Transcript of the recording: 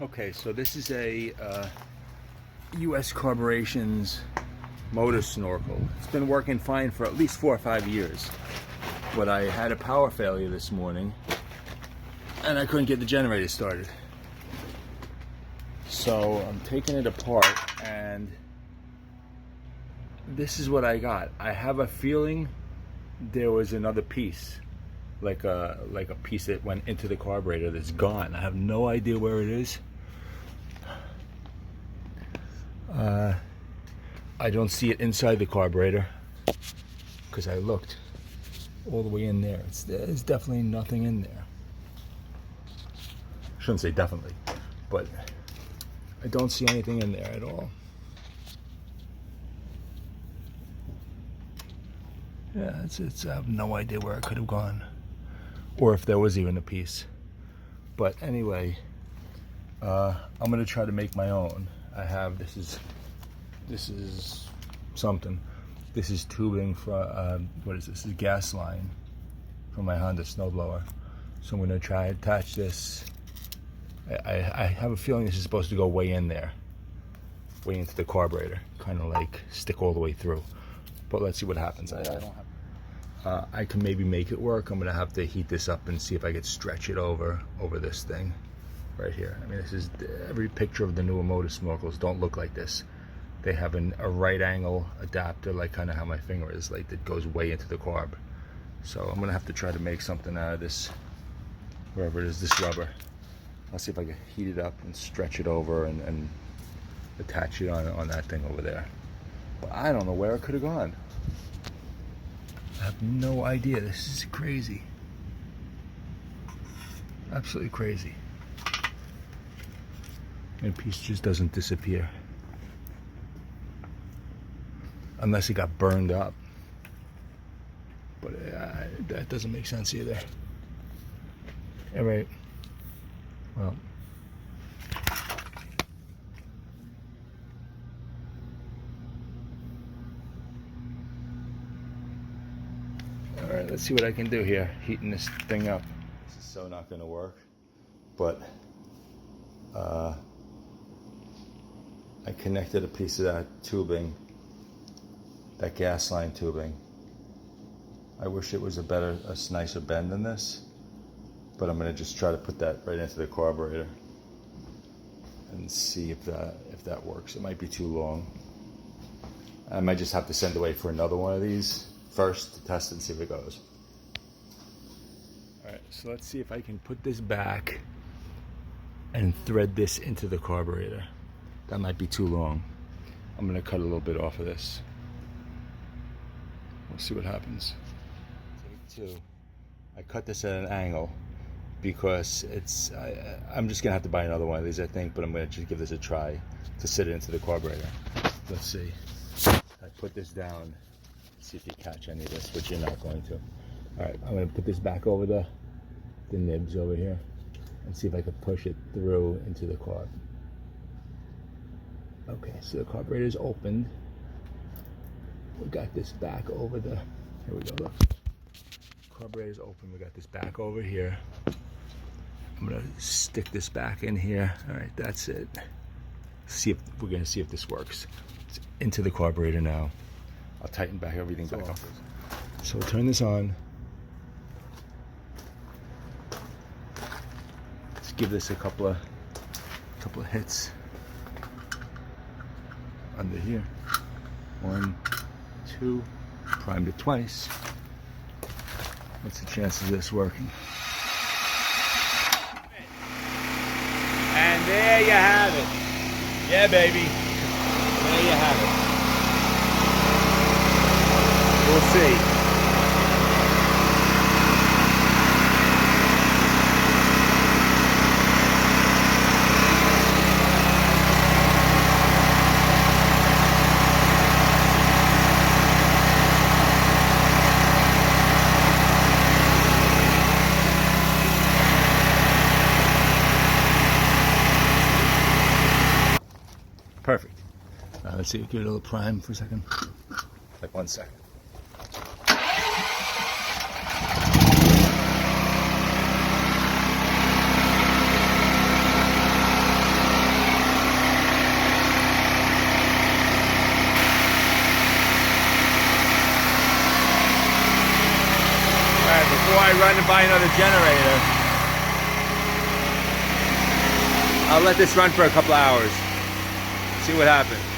Okay, so this is a U.S. Corporation's motor snorkel. It's been working fine for at least 4 or 5 years. But I had a power failure this morning and I couldn't get the generator started. So I'm taking it apart and this is what I got. I have a feeling there was another piece, like a piece that went into the carburetor that's gone. I have no idea where it is. I don't see it inside the carburetor because I looked all the way in there. There's definitely nothing in there. I shouldn't say definitely, but I don't see anything in there at all. Yeah, it's I have no idea where it could have gone, or if there was even a piece. But anyway, I'm gonna try to make my own. I have this is something. This is tubing for what is this? This is gas line from my Honda snowblower. So I'm gonna try to attach this. I have a feeling this is supposed to go way in there, way into the carburetor, kind of like stick all the way through. But let's see what happens. I can maybe make it work. I'm gonna have to heat this up and see if I could stretch it over this thing right here. I mean, this is every picture of the newer motor snorkels don't look like this. They have a right angle adapter, like kind of how my finger is, like that goes way into the carb. So I'm gonna have to try to make something out of this, wherever it is, this rubber. I'll see if I can heat it up and stretch it over and attach it on that thing over there. But I don't know where it could have gone. I have no idea. This is crazy. Absolutely crazy. And piece just doesn't disappear. Unless it got burned up. But that doesn't make sense either. All right. Well. All right, let's see what I can do here, heating this thing up. This is so not gonna work, but I connected a piece of that tubing, that gas line tubing. I wish it was a nicer bend than this, but I'm gonna just try to put that right into the carburetor and see if that works. It might be too long. I might just have to send away for another one of these first to test it and see if it goes. All right, so let's see if I can put this back and thread this into the carburetor. That might be too long. I'm gonna cut a little bit off of this. We'll see what happens. Take 2. I cut this at an angle because I'm just gonna have to buy another one of these, I think, but I'm gonna just give this a try to sit it into the carburetor. Let's see. I put this down, see if you catch any of this, which you're not going to. All right, I'm gonna put this back over the nibs over here and see if I can push it through into the carb. Okay, so the carburetor is opened. We got this back over the, here we go, look. Carburetor is open, we got this back over here. I'm gonna stick this back in here. All right, that's it. We're gonna see if this works. It's into the carburetor now. I'll tighten back everything back up. So we'll turn this on. Let's give this a couple of hits under here. 1, 2, primed it twice. What's the chances of this working? And there you have it. Yeah, baby. There you have it. We'll see. Perfect. Let's see, give it a little prime for a second. Like 1 second. I run and buy another generator, I'll let this run for a couple hours. See what happens.